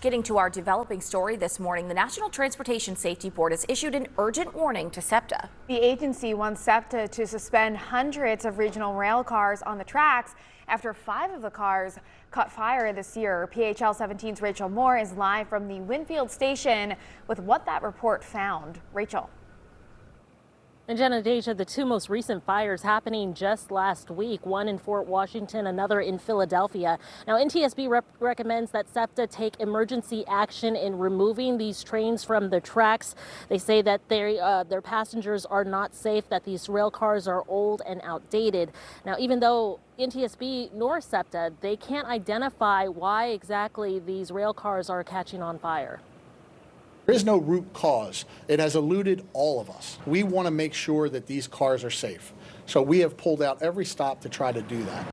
Getting to our developing story this morning, the National Transportation Safety Board has issued an urgent warning to SEPTA. The agency wants SEPTA to suspend hundreds of regional rail cars on the tracks after 5 of the cars caught fire this year. PHL17's Rachel Moore is live from the Winfield station with what that report found. Rachel. And Jenna, Deja, the 2 most recent fires happening just last week, one in Fort Washington, another in Philadelphia. Now, NTSB recommends that SEPTA take emergency action in removing these trains from the tracks. They say that their passengers are not safe, that these rail cars are old and outdated. Now, even though NTSB nor SEPTA, they can't identify why exactly these rail cars are catching on fire. There is no root cause. It has eluded all of us. We want to make sure that these cars are safe. So we have pulled out every stop to try to do that.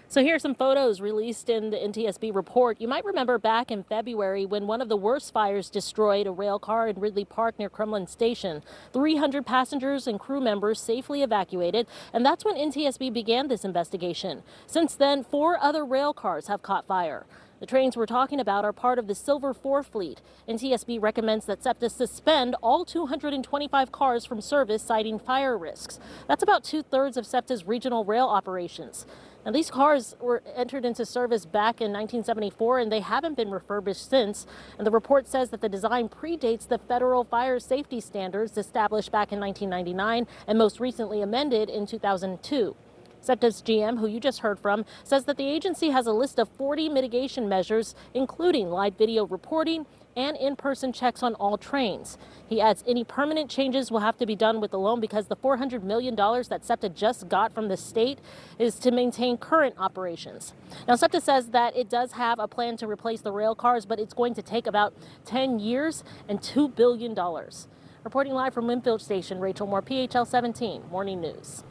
So here are some photos released in the NTSB report. You might remember back in February when one of the worst fires destroyed a rail car in Ridley Park near Kremlin Station. 300 passengers and crew members safely evacuated, and that's when NTSB began this investigation. Since then, 4 other rail cars have caught fire. The trains we're talking about are part of the Silver 4 fleet. NTSB recommends that SEPTA suspend all 225 cars from service, citing fire risks. That's about 2/3 of SEPTA's regional rail operations. Now, these cars were entered into service back in 1974, and they haven't been refurbished since. And the report says that the design predates the federal fire safety standards established back in 1999 and most recently amended in 2002. SEPTA's GM, who you just heard from, says that the agency has a list of 40 mitigation measures, including live video reporting and in-person checks on all trains. He adds any permanent changes will have to be done with the loan because the $400 million that SEPTA just got from the state is to maintain current operations. Now, SEPTA says that it does have a plan to replace the rail cars, but it's going to take about 10 years and $2 billion. Reporting live from Winfield Station, Rachel Moore, PHL17 Morning News.